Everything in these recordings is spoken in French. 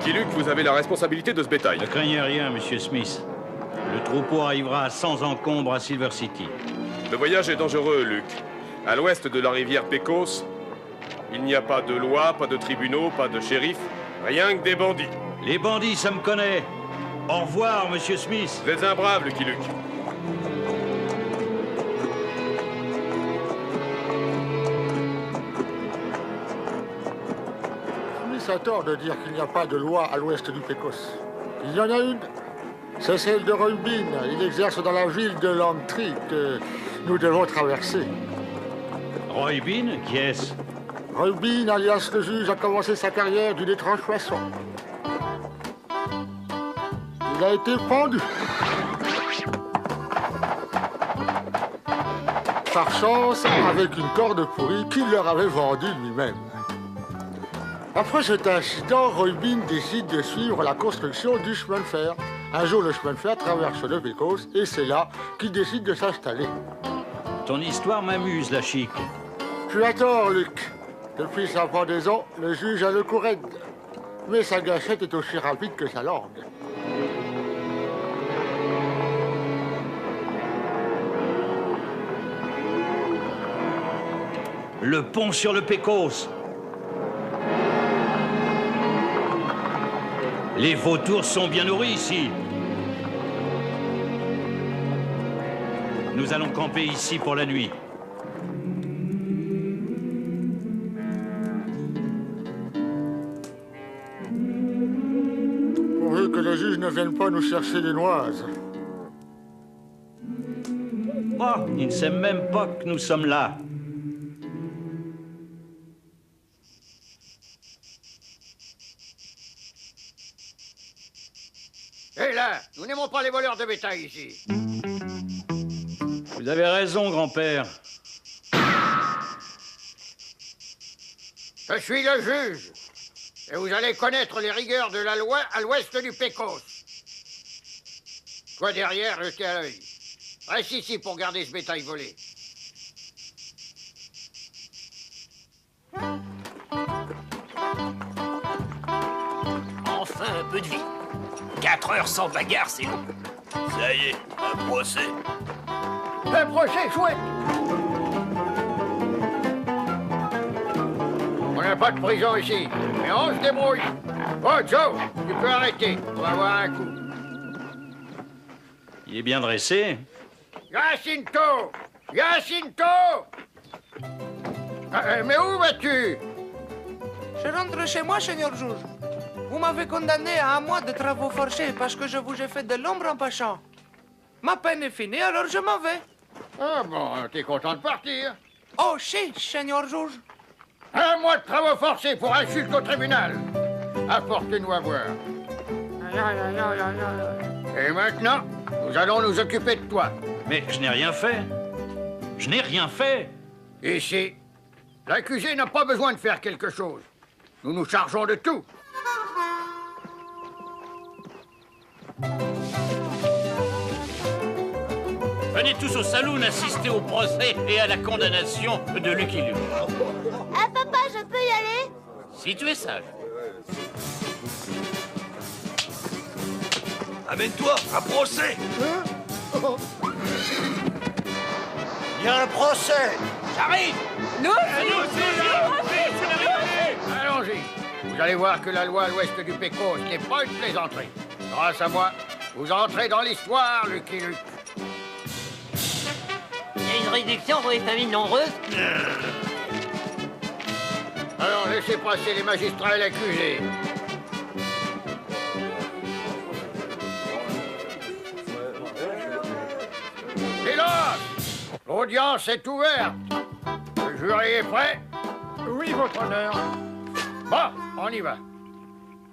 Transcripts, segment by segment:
Lucky Luke, vous avez la responsabilité de ce bétail. Ne craignez rien, monsieur Smith. Le troupeau arrivera sans encombre à Silver City. Le voyage est dangereux, Luke. À l'ouest de la rivière Pecos, il n'y a pas de loi, pas de tribunaux, pas de shérif, rien que des bandits. Les bandits, ça me connaît. Au revoir, monsieur Smith. Vous êtes un brave, Lucky Luke. Smith a tort de dire qu'il n'y a pas de loi à l'ouest du Pecos. Il y en a une. C'est celle de Roy Bean. Il exerce dans la ville de Longtree que nous devons traverser. Roy Bean, qui est-ce? Roy Bean, alias le juge, a commencé sa carrière d'une étrange façon. Il a été pendu. Par chance, avec une corde pourrie qu'il leur avait vendue lui-même. Après cet incident, Roy Bean décide de suivre la construction du chemin de fer. Un jour, le chemin de fer traverse le Pecos et c'est là qu'il décide de s'installer. Ton histoire m'amuse, la chic. Tu as tort, Luc. Depuis sa pendaison, le juge a le cou raide. Mais sa gâchette est aussi rapide que sa langue. Le pont sur le Pecos. Les vautours sont bien nourris ici. Nous allons camper ici pour la nuit. Pourvu que le juge ne vienne pas nous chercher les noises. Oh, il ne sait même pas que nous sommes là. Hé là, nous n'aimons pas les voleurs de bétail ici. Vous avez raison, grand-père. Je suis le juge. Et vous allez connaître les rigueurs de la loi à l'ouest du Pecos. Toi derrière, jetez à l'œil. Reste ici pour garder ce bétail volé. Enfin un peu de vie. 4 heures sans bagarre, c'est long. Ça y est, un procès. Un procès chouette. On n'a pas de prison ici, mais on se débrouille. Oh, Joe, tu peux arrêter. On va avoir un coup. Il est bien dressé. Jacinto! Jacinto! Mais où vas-tu? Je rentre chez moi, Seigneur juge. Vous m'avez condamné à 1 mois de travaux forcés parce que je vous ai fait de l'ombre en passant. Ma peine est finie, alors je m'en vais. Ah bon, t'es content de partir? Oh, si, Seigneur juge. 1 mois de travaux forcés pour insulte au tribunal. Apportez-nous à voir. Et maintenant, nous allons nous occuper de toi. Mais je n'ai rien fait. Je n'ai rien fait. Ici, l'accusé n'a pas besoin de faire quelque chose. Nous nous chargeons de tout. Venez tous au saloon assister au procès et à la condamnation de Lucky Luke. Ah, papa, je peux y aller? Si tu es sage. Amène-toi, un procès. Il y a un procès. J'arrive. Allons-y. Vous allez voir que la loi à l'ouest du Pecos n'est pas une plaisanterie. Grâce à moi, vous entrez dans l'histoire, Lucky Luke. Il y a une réduction pour les familles nombreuses? Alors, laissez passer les magistrats et l'accusé. Silence! L'audience est ouverte. Le jury est prêt? Oui, votre honneur. Bon, on y va.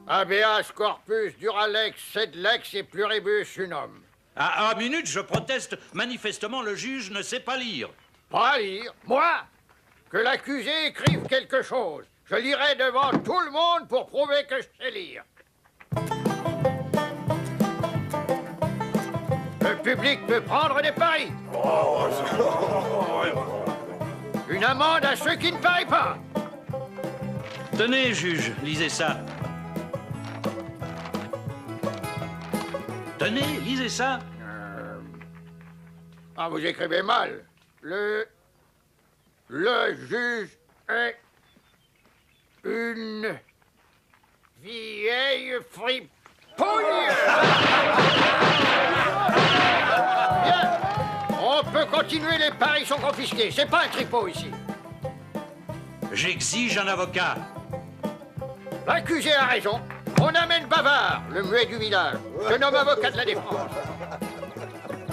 Habeas corpus duralex sed lex et pluribus unum. À 1 minute, je proteste. Manifestement, le juge ne sait pas lire. Pas lire? Moi? Que l'accusé écrive quelque chose. Je lirai devant tout le monde pour prouver que je sais lire. Le public peut prendre des paris. Une amende à ceux qui ne parient pas. Tenez, juge, lisez ça. Tenez, lisez ça. Ah, vous écrivez mal. Le juge est une vieille fripouille. Bien. On peut continuer, les paris sont confisqués. C'est pas un tripot ici. J'exige un avocat. L'accusé a raison. On amène Bavard, le muet du village. Je nomme avocat de la défense.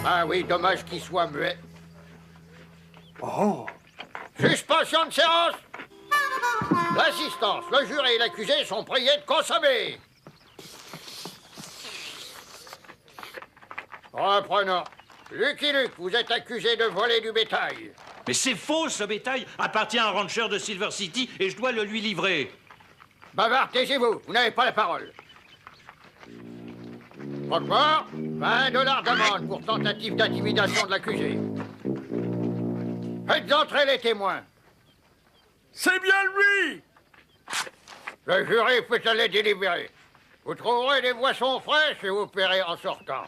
Ah oui, dommage qu'il soit muet. Oh. Suspension de séance. L'assistance, le juré et l'accusé sont priés de consommer. Reprenons. Lucky Luke, vous êtes accusé de voler du bétail. Mais c'est faux, ce bétail appartient à un rancher de Silver City et je dois le lui livrer. Bavard, taisez-vous, vous n'avez pas la parole. Procureur, $20 d'amende pour tentative d'intimidation de l'accusé. Faites entrer les témoins. C'est bien lui! Le jury peut aller délibérer. Vous trouverez des boissons fraîches et vous paierez en sortant.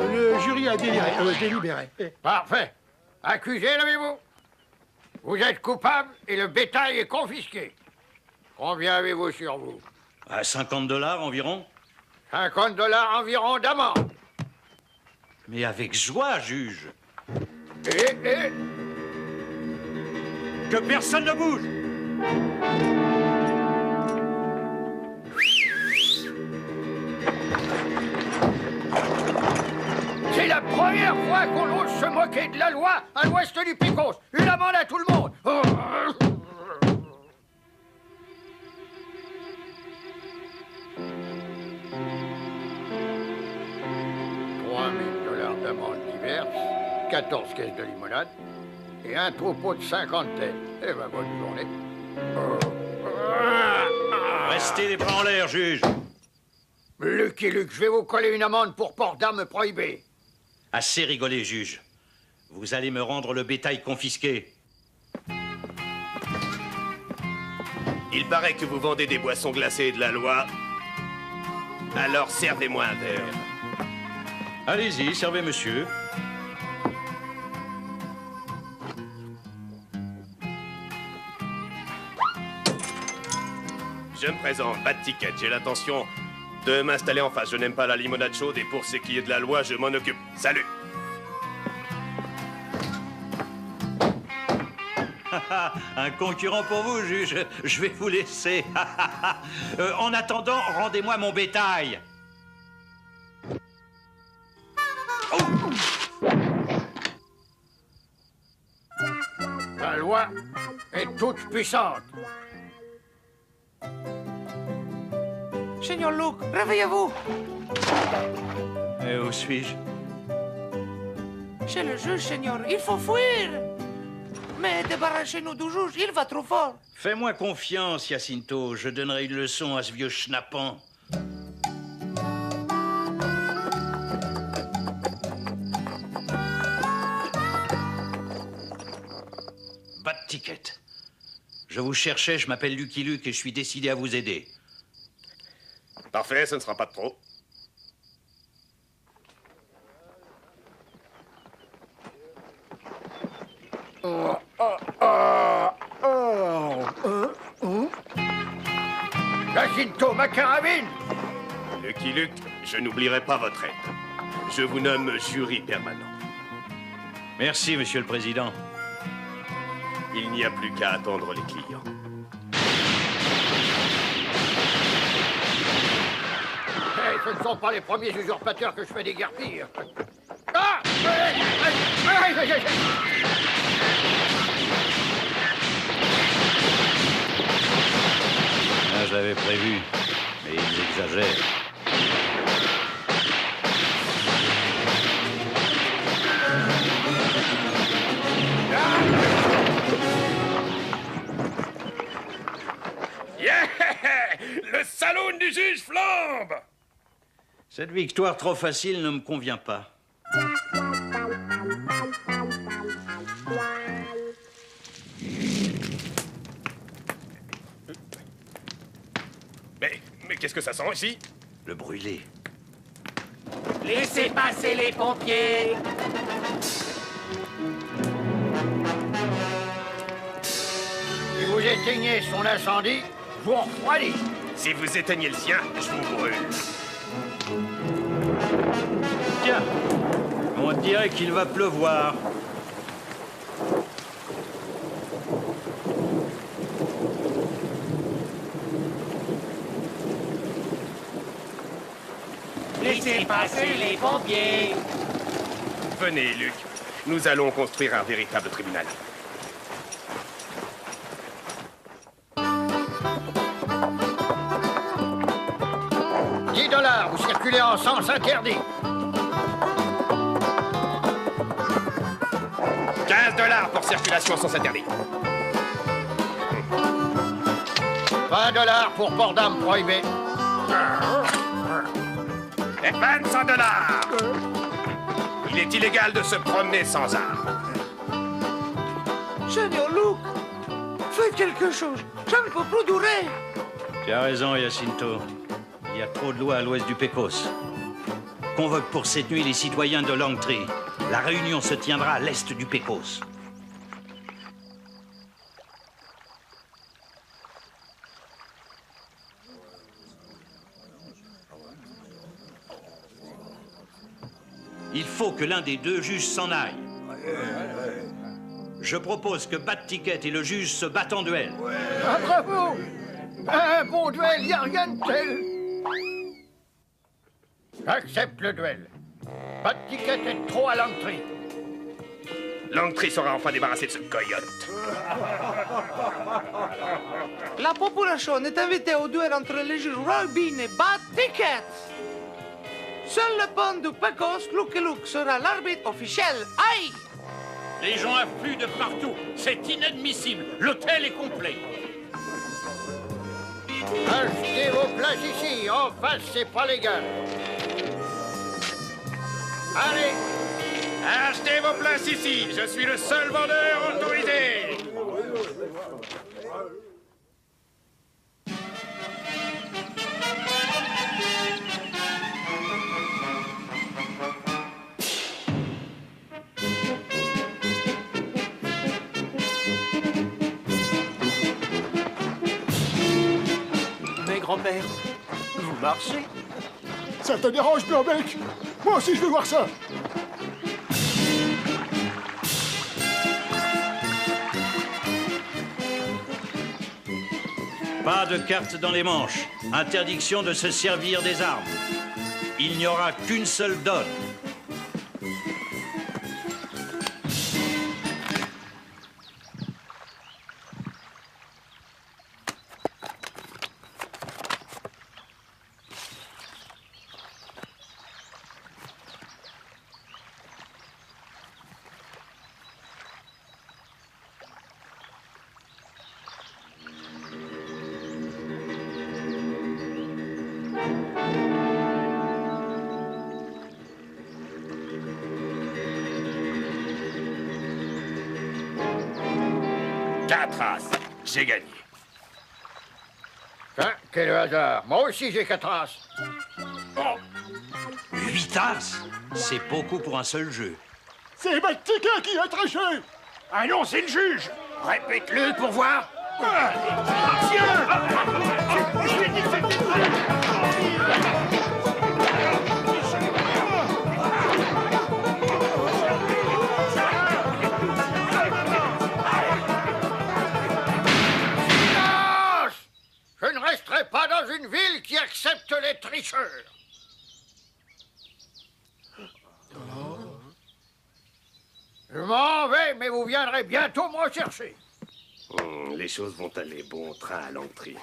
Le jury a délibéré. Parfait. Accusé, l'avez-vous? Vous êtes coupable et le bétail est confisqué. Combien avez-vous sur vous? À $50 environ. $50 environ d'amende. Mais avec joie, juge. Et... Que personne ne bouge. C'est la première fois qu'on ose se moquer de la loi à l'ouest du Pecos. Une amende à tout le monde. $3 000 d'amende diverse, 14 caisses de limonade et un troupeau de 50 têtes. Eh ben, bonne journée. Restez les bras en l'air, juge. Lucky Luke, je vais vous coller une amende pour port d'armes prohibées. Assez rigolé, juge. Vous allez me rendre le bétail confisqué. Il paraît que vous vendez des boissons glacées et de la loi. Alors servez-moi un verre. Allez-y, servez monsieur. Je me présente, pas de ticket. J'ai l'intention de m'installer en face. Je n'aime pas la limonade chaude et pour ce qui est de la loi, je m'en occupe. Salut. Un concurrent pour vous, juge. Je vais vous laisser. En attendant, rendez-moi mon bétail. La loi est toute puissante. Seigneur Luke, réveillez-vous. Et où suis-je? Chez le juge, Seigneur. Il faut fuir. Mais débarrassez-nous du juge, il va trop fort. Fais-moi confiance, Jacinto. Je donnerai une leçon à ce vieux schnappant. Pas de ticket. Je vous cherchais, je m'appelle Lucky Luke et je suis décidé à vous aider. Parfait, ce ne sera pas de trop. Jacinto, ma carabine! Lucky Luke, je n'oublierai pas votre aide. Je vous nomme jury permanent. Merci, Monsieur le Président. Il n'y a plus qu'à attendre les clients. Hey, ce ne sont pas les premiers usurpateurs que je fais déguerpir. Ah! Je l'avais prévu, mais ils exagèrent. Yeah! Le saloon du juge flambe! Cette victoire trop facile ne me convient pas. Mais qu'est-ce que ça sent ici? Le brûlé. Laissez passer les pompiers. Si vous éteignez son incendie, je vous refroidis. Si vous éteignez le sien, je vous brûle. Tiens, on dirait qu'il va pleuvoir. Laissez passer les pompiers. Venez, Luc. Nous allons construire un véritable tribunal. $10, vous circulez en sens interdit. $15 pour circulation sans interdit. $20 pour port d'armes prohibé. Et $25. Il est illégal de se promener sans armes. Seigneur Luke, faites quelque chose. Je ne peux plus durer. Tu as raison, Jacinto. Il y a trop de lois à l'ouest du Pecos. Convoque pour cette nuit les citoyens de Langtree. La réunion se tiendra à l'est du Pecos. Il faut que l'un des deux juges s'en aille. Je propose que Bat Ticket et le juge se battent en duel. Ah, bravo! Un bon duel, il n'y a rien de tel. J'accepte le duel. Pas de ticket est trop à Langtree. Langtree sera enfin débarrassé de ce coyote. La population est invitée au duel entre les juges Roy Bean et Bat Ticket. Seul le pont du Pecos, Lucky Luke, sera l'arbitre officiel. Aïe! Les gens affluent de partout. C'est inadmissible. L'hôtel est complet. Achetez vos places ici. En face, c'est pas légal. Allez! Achetez vos places ici. Je suis le seul vendeur autorisé. Mais grand-père, vous marchez? Ça te dérange, Burbeck? Moi aussi, je veux voir ça. Pas de cartes dans les manches. Interdiction de se servir des armes. Il n'y aura qu'une seule donne. Quatre as. J'ai gagné. Hein, quel hasard. Moi aussi, j'ai 4 as. 8 as? C'est beaucoup pour un seul jeu. C'est Bat Ticket qui a triché. Ah non, c'est le juge. Répète-le pour voir. Je ne resterai pas dans une ville qui accepte les tricheurs. Je m'en vais, mais vous viendrez bientôt me rechercher. Les choses vont aller bon train à l'entrée.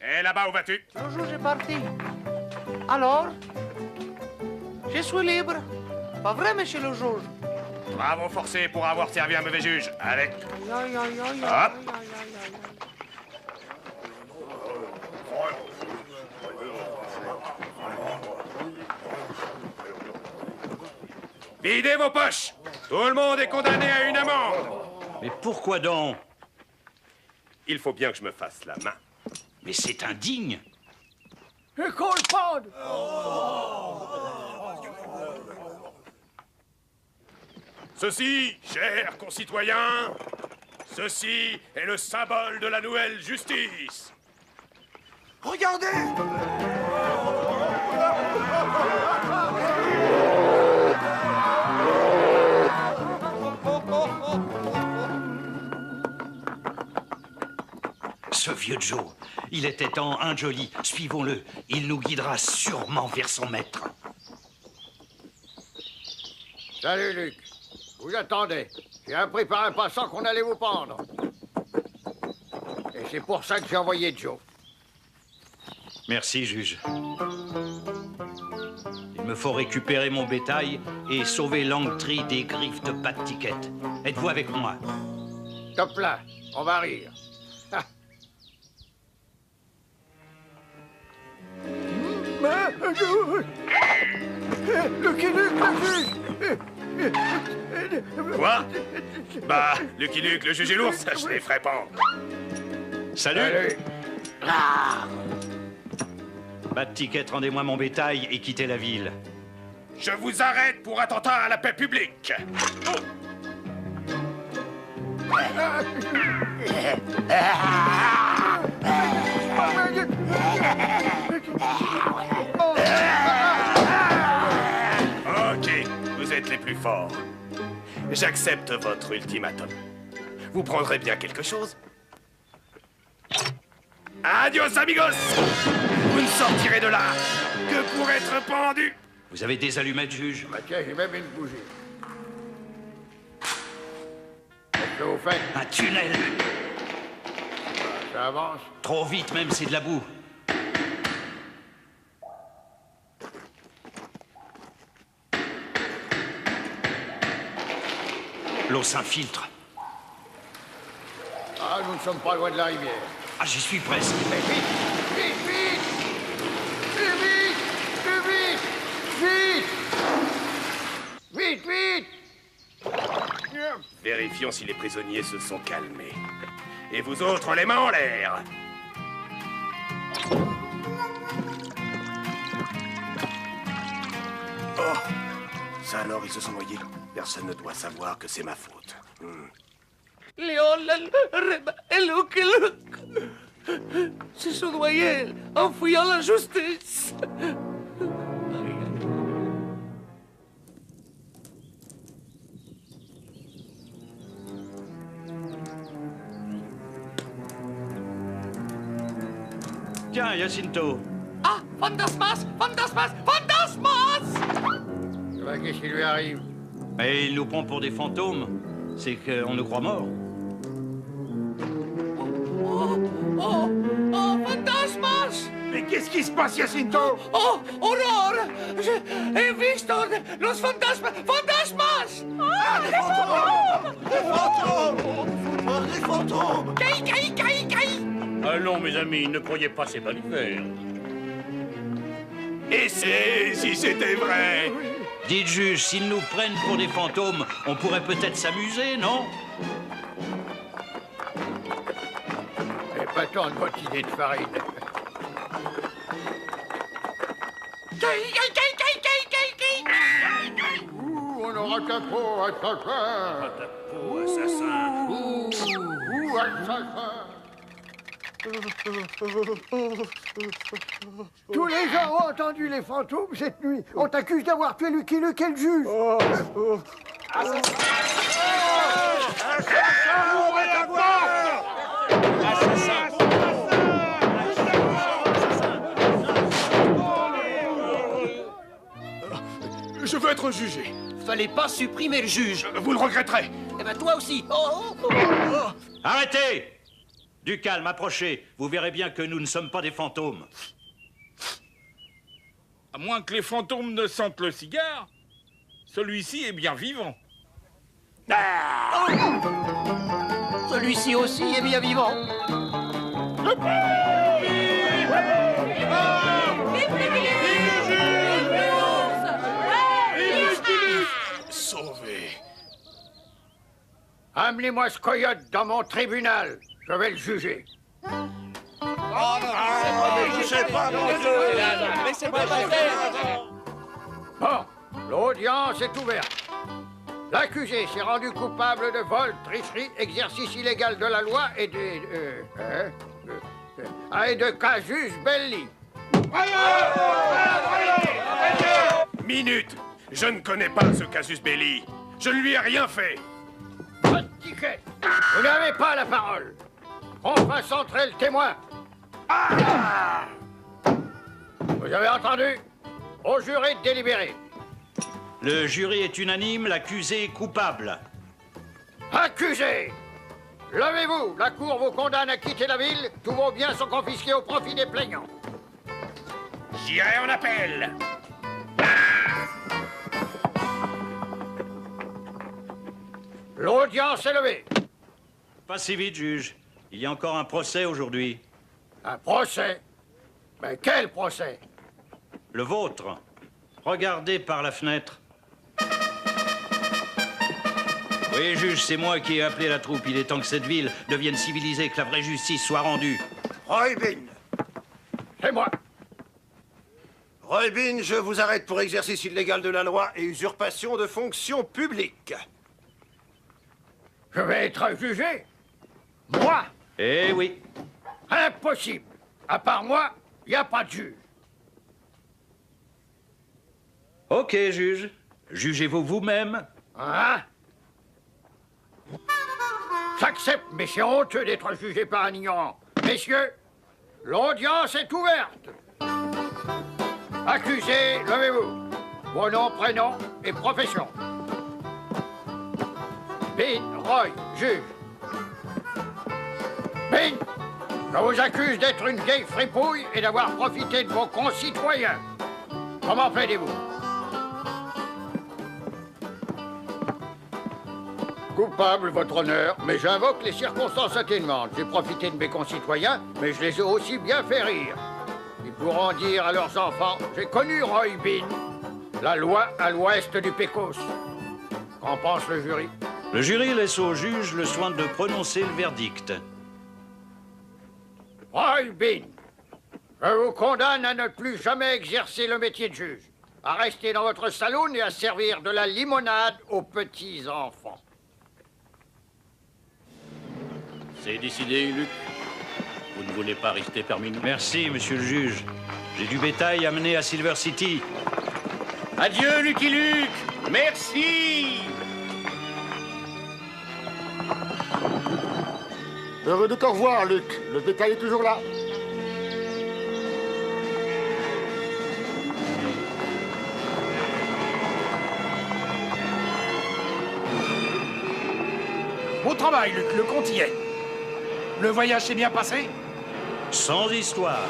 Et là-bas, où vas-tu? Le juge est parti. Alors? Je suis libre. Pas vrai, monsieur le juge? Travaux forcés pour avoir servi un mauvais juge. Allez. Aïe, aïe, aïe, aïe, Hop. aïe, aïe, aïe, aïe. Videz vos poches. Tout le monde est condamné à une amende. Mais pourquoi donc? Il faut bien que je me fasse la main. Mais c'est indigne. Et qu'on le pende. Ceci, chers concitoyens, ceci est le symbole de la nouvelle justice. Regardez! Ce vieux Joe, il était temps, hein, Jolly? Suivons-le. Il nous guidera sûrement vers son maître. Salut, Luc. Vous attendez. J'ai appris par un passant qu'on allait vous pendre. Et c'est pour ça que j'ai envoyé Joe. Merci, juge. Il me faut récupérer mon bétail et sauver Langtry des griffes de Pat Ticket. Êtes-vous avec moi? Top là, on va rire. Lucky Luke, Quoi? Bah, Lucky Luke, le juge et l'ours, je les ferai pendre. Salut! Allez. Pat Ticket, rendez-moi mon bétail et quittez la ville. Je vous arrête pour attentat à la paix publique. Ok, vous êtes les plus forts. J'accepte votre ultimatum. Vous prendrez bien quelque chose? Adios, amigos! Vous ne sortirez de là que pour être pendu. Vous avez des allumettes, juge? Bah tiens, j'ai même une bougie. Qu'est-ce que vous faites? Un tunnel! Ça avance? Trop vite même, c'est de la boue. L'eau s'infiltre. Ah, nous ne sommes pas loin de la rivière. Ah, j'y suis presque. Mais vite! Vite, vite! Plus vite! Plus vite! Vite! Vite, vite! Vérifions si les prisonniers se sont calmés. Et vous autres, les mains en l'air! Oh! Ça alors, ils se sont noyés. Personne ne doit savoir que c'est ma faute. Léon, Reba et Lucky Luke se sont noyés en fuyant la justice. Tiens, Jacinto. Ah, Fantasmas! Fantasmas! Fantasmas! Bah, qu'est-ce qui lui arrive? Et il nous prend pour des fantômes. C'est qu'on nous croit morts. Oh, Fantasmas! Mais qu'est-ce qui se passe, Jacinto? Oh, horror! He visto los fantasmas! Fantasmas! Ah, Les fantômes! Caï, caï, caï, caï! Allons, mes amis, ne croyez pas ces balivernes. Et c'est si c'était vrai! Dites, juge, s'ils nous prennent pour des fantômes, on pourrait peut-être s'amuser, non? C'est pas tant de votre idée de farine. Caï, caï, caï, caï, caï, caï, caï! Ouh, on aura qu'un pot, assassin. Oh, assassin. Ouh, assassin. Tous les gens ont entendu les fantômes cette nuit. On t'accuse d'avoir tué Lucky Luke et le juge. Je veux être jugé. Fallait pas supprimer le juge. Vous le regretterez. Eh ben toi aussi. Arrêtez! Du calme, approchez. Vous verrez bien que nous ne sommes pas des fantômes. À moins que les fantômes ne sentent le cigare, celui-ci est bien vivant. Celui-ci aussi est bien vivant. Amenez-moi ce coyote dans mon tribunal. Je vais le juger. Bon, l'audience est ouverte. L'accusé s'est rendu coupable de vol, tricherie, exercice illégal de la loi et de casus belli. Minute! Je ne connais pas ce casus belli. Je ne lui ai rien fait. Pas de ticket. Vous n'avez pas la parole. On fasse entrer le témoin. Vous avez entendu? Au jury de délibérer. Le jury est unanime, l'accusé est coupable. Accusé! Levez-vous. La cour vous condamne à quitter la ville. Tous vos biens sont confisqués au profit des plaignants. J'irai en appel. L'audience est levée. Pas si vite, juge. Il y a encore un procès aujourd'hui. Un procès? Mais quel procès? Le vôtre. Regardez par la fenêtre. Oui, juge, c'est moi qui ai appelé la troupe. Il est temps que cette ville devienne civilisée, que la vraie justice soit rendue. Roybin. C'est moi. Roybin, je vous arrête pour exercice illégal de la loi et usurpation de fonction publique. Je vais être jugé? Moi? Eh oui. Impossible. À part moi, il n'y a pas de juge. Ok, juge. Jugez-vous vous-même. Hein? J'accepte, mais c'est honteux d'être jugé par un ignorant. Messieurs, l'audience est ouverte. Accusé, levez-vous. Vos noms, prénoms et profession. Bin, Roy, juge. Bin, je vous accuse d'être une vieille fripouille et d'avoir profité de vos concitoyens. Comment plaidez-vous? Coupable, votre honneur, mais j'invoque les circonstances atténuantes. J'ai profité de mes concitoyens, mais je les ai aussi bien fait rire. Ils pourront dire à leurs enfants, j'ai connu Roy Bean, la loi à l'ouest du Pecos. Qu'en pense le jury? Le jury laisse au juge le soin de prononcer le verdict. Roy Bean, je vous condamne à ne plus jamais exercer le métier de juge, à rester dans votre saloon et à servir de la limonade aux petits-enfants. C'est décidé, Luc. Vous ne voulez pas rester parmi nous? Merci, monsieur le juge. J'ai du bétail à mener à Silver City. Adieu, Lucky Luke. Merci. Heureux de te revoir, Luc. Le bétail est toujours là. Beau travail, Luc. Le compte y est. Le voyage s'est bien passé? Sans histoire.